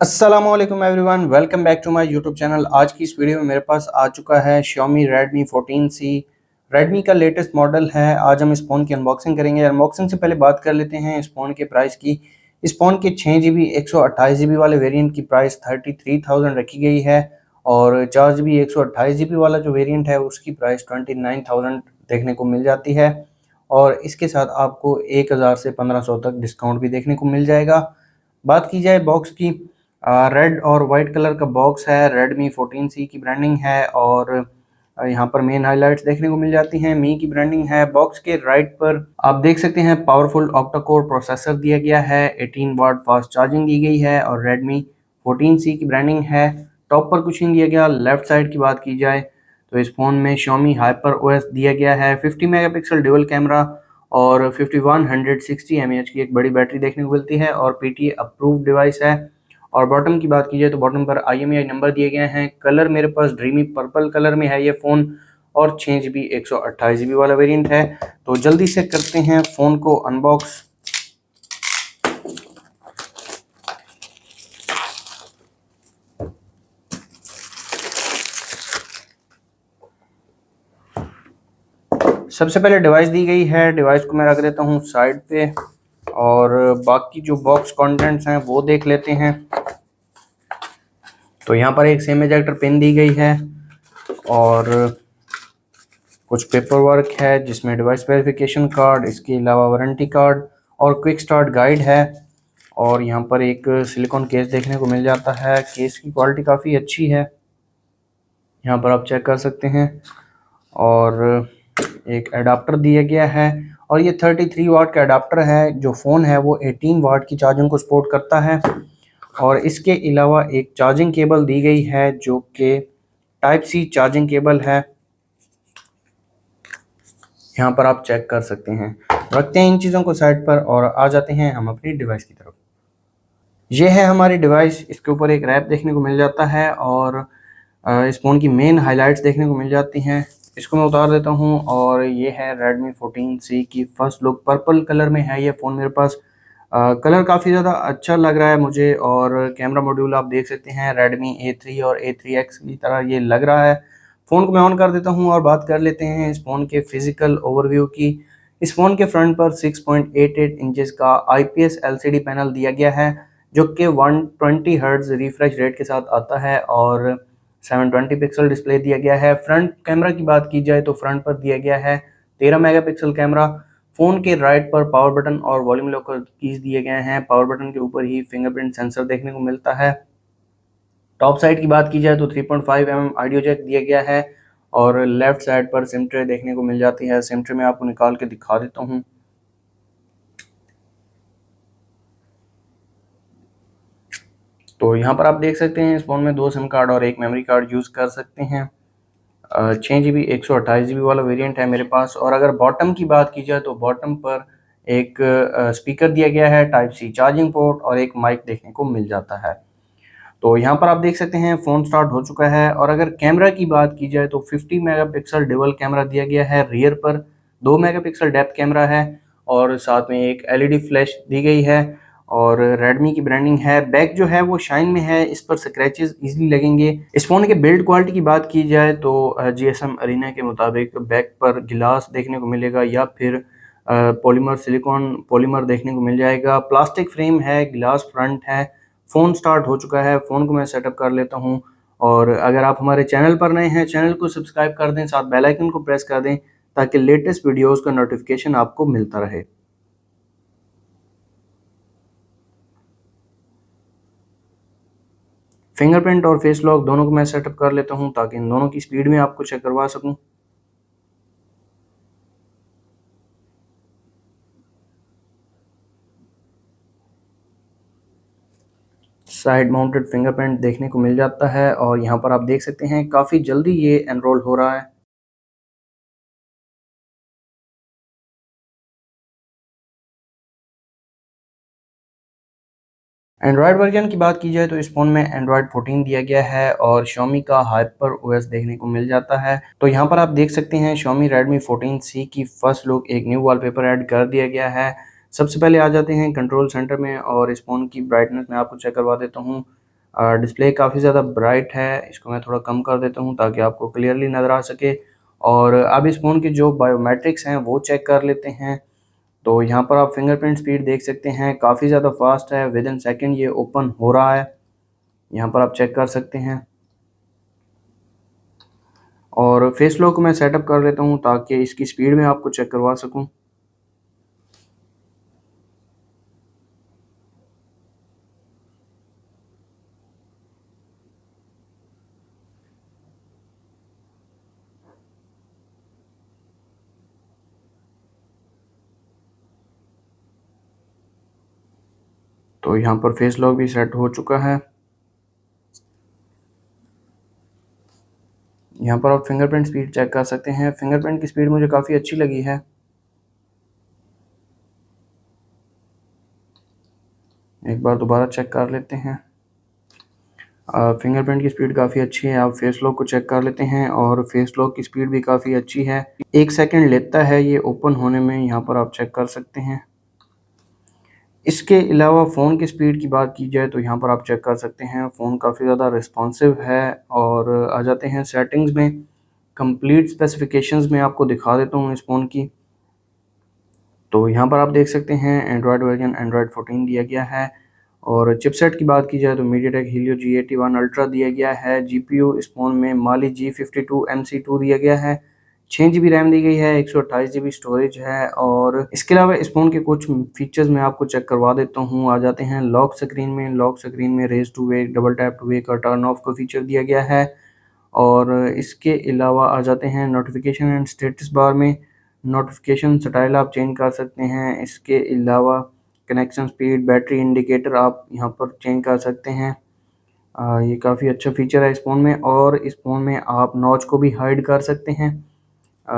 अस्सलाम वालेकुम everyone, welcome back to my YouTube channel. आज की इस वीडियो में मेरे पास आ चुका है Xiaomi Redmi 14C। Redmi का लेटेस्ट मॉडल है। आज हम इस फ़ोन की अनबॉक्सिंग करेंगे। अनबॉक्सिंग से पहले बात कर लेते हैं इस फ़ोन के प्राइस की। इस फ़ोन के 6GB 128GB वाले वेरिएंट की प्राइस 33,000 रखी गई है और 4GB 128GB वाला जो वेरिएंट है उसकी प्राइस 29,000 देखने को मिल जाती है और इसके साथ आपको 1000 से 1500 तक डिस्काउंट भी देखने को मिल जाएगा। बात की जाए बॉक्स की, रेड और वाइट कलर का बॉक्स है। Redmi 14C की ब्रांडिंग है और यहाँ पर मेन हाइलाइट्स देखने को मिल जाती हैं। मी की ब्रांडिंग है। बॉक्स के राइट पर आप देख सकते हैं पावरफुल ऑक्टा कोर प्रोसेसर दिया गया है, 18 वाट फास्ट चार्जिंग दी गई है और Redmi 14C की ब्रांडिंग है। टॉप पर कुछ नहीं दिया गया। लेफ्ट साइड की बात की जाए तो इस फ़ोन में Xiaomi Hyper OS दिया गया है, 50 मेगापिक्सल ड्यूल कैमरा और 5160 mAh की एक बड़ी बैटरी देखने को मिलती है और PTA अप्रूव्ड डिवाइस है। और बॉटम की बात की जाए तो बॉटम पर IMEI नंबर दिए गए हैं। कलर मेरे पास ड्रीमी पर्पल कलर में है ये फ़ोन और 6GB 128GB वाला वेरिएंट है। तो जल्दी से करते हैं फ़ोन को अनबॉक्स। सबसे पहले डिवाइस दी गई है, डिवाइस को मैं रख देता हूँ साइड पे और बाकी जो बॉक्स कंटेंट्स हैं वो देख लेते हैं। तो यहाँ पर एक सेम एजेक्टर पिन दी गई है और कुछ पेपर वर्क है जिसमें डिवाइस वेरिफिकेशन कार्ड, इसके अलावा वारंटी कार्ड और क्विक स्टार्ट गाइड है। और यहाँ पर एक सिलिकॉन केस देखने को मिल जाता है। केस की क्वालिटी काफ़ी अच्छी है, यहाँ पर आप चेक कर सकते हैं। और एक एडाप्टर दिया गया है और ये 33 वाट का एडाप्टर है। जो फ़ोन है वो 18 वाट की चार्जिंग को सपोर्ट करता है और इसके अलावा एक चार्जिंग केबल दी गई है जो कि टाइप सी चार्जिंग केबल है, यहाँ पर आप चेक कर सकते हैं। रखते हैं इन चीज़ों को साइड पर और आ जाते हैं हम अपनी डिवाइस की तरफ। ये है हमारी डिवाइस। इसके ऊपर एक रैप देखने को मिल जाता है और इस फ़ोन की मेन हाइलाइट्स देखने को मिल जाती हैं। इसको मैं उतार देता हूँ और ये है Redmi 14C की फर्स्ट लुक। पर्पल कलर में है ये फ़ोन मेरे पास। कलर काफ़ी ज़्यादा अच्छा लग रहा है मुझे और कैमरा मॉड्यूल आप देख सकते हैं Redmi A3 और A3X की तरह ये लग रहा है। फ़ोन को मैं ऑन कर देता हूँ और बात कर लेते हैं इस फ़ोन के फिज़िकल ओवरव्यू की। इस फ़ोन के फ्रंट पर 6.88 इंचेस का IPS LCD पैनल दिया गया है जो कि 120 हर्ट्ज़ रिफ्रेश रेट के साथ आता है और 720 पिक्सल डिस्प्ले दिया गया है। फ्रंट कैमरा की बात की जाए तो फ्रंट पर दिया गया है 13 मेगापिक्सल कैमरा। फ़ोन के राइट पर पावर बटन और वॉल्यूम लॉकर कीज दिए गए हैं। पावर बटन के ऊपर ही फिंगरप्रिंट सेंसर देखने को मिलता है। टॉप साइड की बात की जाए तो 3.5 mm ऑडियो जैक दिया गया है और लेफ्ट साइड पर सिम ट्रे देखने को मिल जाती है। सिम ट्रे में आपको निकाल के दिखा देता हूँ। तो यहाँ पर आप देख सकते हैं इस फ़ोन में 2 सिम कार्ड और 1 मेमोरी कार्ड यूज़ कर सकते हैं। 6GB 128GB वाला वेरिएंट है मेरे पास। और अगर बॉटम की बात की जाए तो बॉटम पर एक स्पीकर दिया गया है, टाइप सी चार्जिंग पोर्ट और एक माइक देखने को मिल जाता है। तो यहाँ पर आप देख सकते हैं फ़ोन स्टार्ट हो चुका है। और अगर कैमरा की बात की जाए तो 50 मेगापिक्सल डुअल कैमरा दिया गया है। रियर पर 2 मेगापिक्सल डेप्थ कैमरा है और साथ में एक LED फ्लैश दी गई है और Redmi की ब्रांडिंग है। बैक जो है वो शाइन में है, इस पर स्क्रैचेस इजीली लगेंगे। इस फ़ोन के बिल्ड क्वालिटी की बात की जाए तो GSM अरीना के मुताबिक बैक पर गिलास देखने को मिलेगा या फिर पॉलीमर सिलिकॉन पॉलीमर देखने को मिल जाएगा। प्लास्टिक फ्रेम है, ग्लास फ्रंट है। फ़ोन स्टार्ट हो चुका है। फ़ोन को मैं सेटअप कर लेता हूँ और अगर आप हमारे चैनल पर नए हैं, चैनल को सब्सक्राइब कर दें, साथ बेल आइकन को प्रेस कर दें ताकि लेटेस्ट वीडियोज़ का नोटिफिकेशन आपको मिलता रहे। फिंगरप्रिंट और फेस लॉक दोनों को मैं सेटअप कर लेता हूँ ताकि इन दोनों की स्पीड में आपको चेक करवा सकूँ। साइड माउंटेड फिंगरप्रिंट देखने को मिल जाता है और यहाँ पर आप देख सकते हैं काफ़ी जल्दी ये एनरोल हो रहा है। एंड्रॉयड वर्जन की बात की जाए तो इस फ़ोन में एंड्रॉयड 14 दिया गया है और Xiaomi का हाइपर OS देखने को मिल जाता है। तो यहाँ पर आप देख सकते हैं Xiaomi Redmi 14C की फर्स्ट लुक। एक न्यू वॉलपेपर ऐड कर दिया गया है। सबसे पहले आ जाते हैं कंट्रोल सेंटर में और इस फ़ोन की ब्राइटनेस मैं आपको चेक करवा देता हूँ। डिस्प्ले काफ़ी ज़्यादा ब्राइट है, इसको मैं थोड़ा कम कर देता हूँ ताकि आपको क्लियरली नज़र आ सके। और अब इस फ़ोन की जो बायोमेट्रिक्स हैं वो चेक कर लेते हैं। तो यहाँ पर आप फिंगरप्रिंट स्पीड देख सकते हैं, काफ़ी ज़्यादा फास्ट है, विद इन सेकेंड ये ओपन हो रहा है। यहाँ पर आप चेक कर सकते हैं। और फेस लॉक मैं सेटअप कर लेता हूँ ताकि इसकी स्पीड में आपको चेक करवा सकूँ। तो यहाँ पर फेस लॉक भी सेट हो चुका है। यहाँ पर आप फिंगरप्रिंट स्पीड चेक कर सकते हैं। फिंगरप्रिंट की स्पीड मुझे काफ़ी अच्छी लगी है। एक बार दोबारा चेक कर लेते हैं। फिंगरप्रिंट की स्पीड काफ़ी अच्छी है। आप फेस लॉक को चेक कर लेते हैं और फेस लॉक की स्पीड भी काफ़ी अच्छी है। 1 सेकंड लेता है ये ओपन होने में, यहाँ पर आप चेक कर सकते हैं। इसके अलावा फ़ोन की स्पीड की बात की जाए तो यहाँ पर आप चेक कर सकते हैं, फ़ोन काफ़ी ज़्यादा रिस्पॉन्सिव है। और आ जाते हैं सेटिंग्स में, कंप्लीट स्पेसिफिकेशंस में आपको दिखा देता हूँ इस फ़ोन की। तो यहाँ पर आप देख सकते हैं एंड्रॉयड वर्जन एंड्रॉयड 14 दिया गया है। और चिपसेट की बात की जाए तो मीडियाटेक हीलियो G81 अल्ट्रा दिया गया है। जीपीयू इस फ़ोन में माली G52 MC2 दिया गया है। 6 GB रैम दी गई है, 128 GB स्टोरेज है। और इसके अलावा इस फ़ोन के कुछ फीचर्स मैं आपको चेक करवा देता हूँ। आ जाते हैं लॉक स्क्रीन में। लॉक स्क्रीन में raise to wake, double tap to wake और टर्न ऑफ का फीचर दिया गया है। और इसके अलावा आ जाते हैं नोटिफिकेशन एंड स्टेटस बार में। नोटिफिकेशन स्टाइल आप चेंज कर सकते हैं। इसके अलावा कनेक्शन स्पीड, बैटरी इंडिकेटर आप यहाँ पर चेंज कर सकते हैं। ये काफ़ी अच्छा फीचर है इस फ़ोन में। और इस फ़ोन में आप नॉच को भी हाइड कर सकते हैं।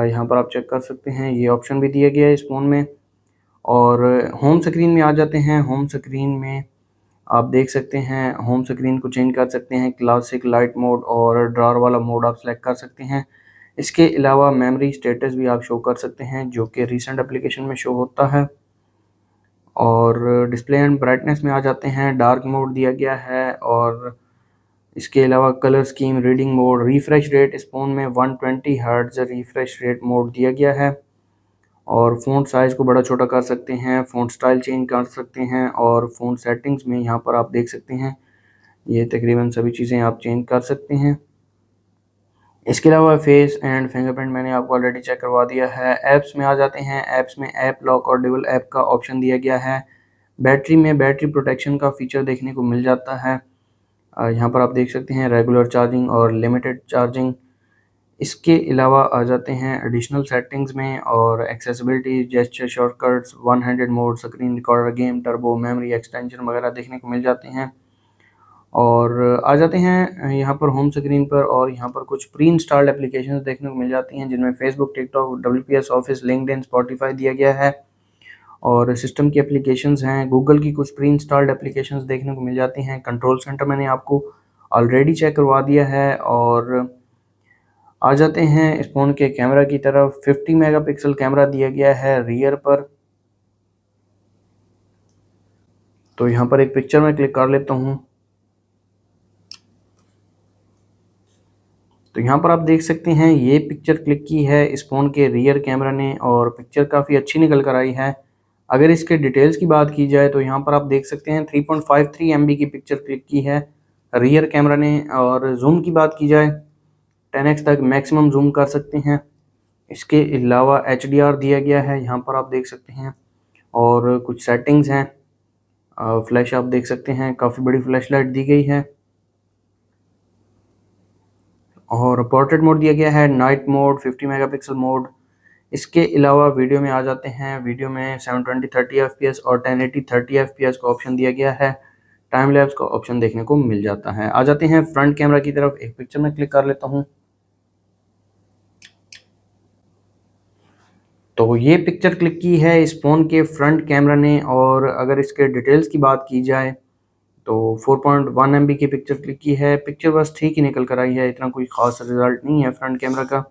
यहाँ पर आप चेक कर सकते हैं, ये ऑप्शन भी दिया गया है इस फ़ोन में। और होम स्क्रीन में आ जाते हैं। होम स्क्रीन में आप देख सकते हैं, होम स्क्रीन को चेंज कर सकते हैं। क्लासिक, लाइट मोड और ड्रॉअर वाला मोड आप सेलेक्ट कर सकते हैं। इसके अलावा मेमोरी स्टेटस भी आप शो कर सकते हैं, जो कि रिसेंट एप्लीकेशन में शो होता है। और डिस्प्ले एंड ब्राइटनेस में आ जाते हैं, डार्क मोड दिया गया है। और इसके अलावा colour scheme, reading mode, refresh rate इस फ़ोन में 120 हर्ट्ज़ रिफ्रेश रेट मोड दिया गया है। और फ़ॉन्ट साइज़ को बड़ा छोटा कर सकते हैं, फ़ॉन्ट स्टाइल चेंज कर सकते हैं। और फ़ॉन्ट सेटिंग्स में यहाँ पर आप देख सकते हैं, ये तकरीबन सभी चीज़ें आप चेंज कर सकते हैं। इसके अलावा फेस एंड फिंगरप्रिंट मैंने आपको ऑलरेडी चेक करवा दिया है। ऐप्स में आ जाते हैं। ऐप्स में ऐप लॉक और डुअल ऐप का ऑप्शन दिया गया है। बैटरी में बैटरी प्रोटेक्शन का फ़ीचर देखने को मिल जाता है। यहाँ पर आप देख सकते हैं रेगुलर चार्जिंग और लिमिटेड चार्जिंग। इसके अलावा आ जाते हैं एडिशनल सेटिंग्स में और accessibility, gesture shortcuts, one handed mode, screen recorder, game, turbo, memory extension वगैरह देखने को मिल जाते हैं। और आ जाते हैं यहाँ पर होम स्क्रीन पर। और यहाँ पर कुछ प्री इंस्टॉल्ड एप्लीकेशंस देखने को मिल जाती हैं, जिनमें Facebook, TikTok, WPS office, LinkedIn, Spotify दिया गया है। और सिस्टम की एप्लीकेशंस हैं, गूगल की कुछ प्री इंस्टॉल्ड एप्लीकेशंस देखने को मिल जाती हैं। कंट्रोल सेंटर मैंने आपको ऑलरेडी चेक करवा दिया है। और आ जाते हैं इस फ़ोन के कैमरा की तरफ। 50 मेगापिक्सल कैमरा दिया गया है रियर पर। तो यहाँ पर एक पिक्चर मैं क्लिक कर लेता हूँ। तो यहाँ पर आप देख सकते हैं, ये पिक्चर क्लिक की है इस फ़ोन के रियर कैमरा ने और पिक्चर काफ़ी अच्छी निकल कर आई है। अगर इसके डिटेल्स की बात की जाए तो यहाँ पर आप देख सकते हैं 3.53 MB की पिक्चर क्लिक की है रियर कैमरा ने। और जूम की बात की जाए 10x तक मैक्सिमम जूम कर सकते हैं। इसके अलावा HDR दिया गया है, यहाँ पर आप देख सकते हैं। और कुछ सेटिंग्स हैं, फ्लैश आप देख सकते हैं, काफ़ी बड़ी फ्लैश लाइट दी गई है। और पोर्ट्रेट मोड दिया गया है, नाइट मोड, 50 मेगापिक्सल मोड। इसके अलावा वीडियो में आ जाते हैं। वीडियो में 720 30 FPS और 1080 30 FPS का ऑप्शन दिया गया है। टाइम लैप्स का ऑप्शन देखने को मिल जाता है। आ जाते हैं फ्रंट कैमरा की तरफ। एक पिक्चर में क्लिक कर लेता हूँ। तो ये पिक्चर क्लिक की है इस फ़ोन के फ्रंट कैमरा ने। और अगर इसके डिटेल्स की बात की जाए तो 4.1 MB की पिक्चर क्लिक की है। पिक्चर बस ठीक ही निकल कर आई है, इतना कोई ख़ास रिज़ल्ट नहीं है फ्रंट कैमरा का।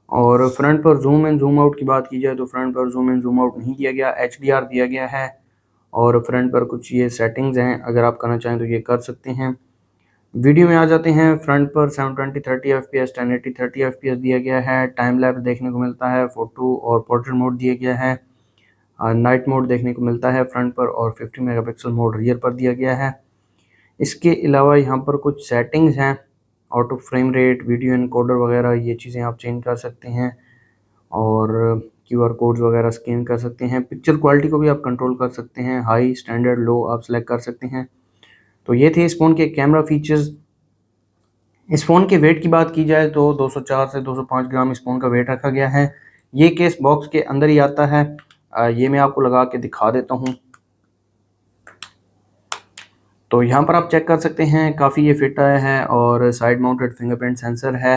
और फ्रंट पर जूम इन जूम आउट की बात की जाए तो फ्रंट पर जूम इन जूम आउट नहीं दिया गया, HDR दिया गया है। और फ्रंट पर कुछ ये सेटिंग्स हैं, अगर आप करना चाहें तो ये कर सकते हैं। वीडियो में आ जाते हैं। फ्रंट पर 720 30 fps 1080 30 fps दिया गया है। टाइम लैप्स देखने को मिलता है। फोटो और पोर्ट्रेट मोड दिया गया है। नाइट मोड देखने को मिलता है फ्रंट पर, और 50 मेगापिक्सल मोड रियर पर दिया गया है। इसके अलावा यहाँ पर कुछ सेटिंग्स हैं, auto frame rate, video encoder वगैरह, ये चीज़ें आप चेंज कर सकते हैं। और QR कोड्स वगैरह स्कैन कर सकते हैं। पिक्चर क्वालिटी को भी आप कंट्रोल कर सकते हैं, हाई, स्टैंडर्ड, लो आप सेलेक्ट कर सकते हैं। तो ये थे इस फ़ोन के कैमरा फीचर्स। इस फ़ोन के वेट की बात की जाए तो 204 से 205 ग्राम इस फ़ोन का वेट रखा गया है। ये केस बॉक्स के अंदर ही आता है। ये मैं आपको लगा के दिखा देता हूँ। तो यहाँ पर आप चेक कर सकते हैं, काफ़ी ये फिट आया है और साइड माउंटेड फिंगरप्रिंट सेंसर है।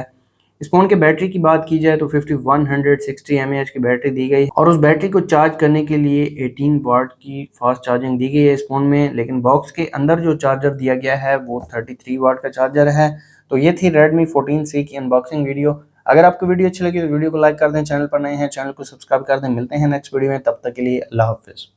इस फ़ोन के बैटरी की बात की जाए तो 5160 mAh की बैटरी दी गई, और उस बैटरी को चार्ज करने के लिए 18 वाट की फास्ट चार्जिंग दी गई है इस फ़ोन में। लेकिन बॉक्स के अंदर जो चार्जर दिया गया है वो 33 वाट का चार्जर है। तो ये थी Redmi 14C की अनबॉक्सिंग वीडियो। अगर आपको वीडियो अच्छी लगी तो वीडियो को लाइक कर दें, चैनल पर नए हैं चैनल को सब्सक्राइब कर दें। मिलते हैं नेक्स्ट वीडियो में, तब तक के लिए अल्लाह हाफिज़।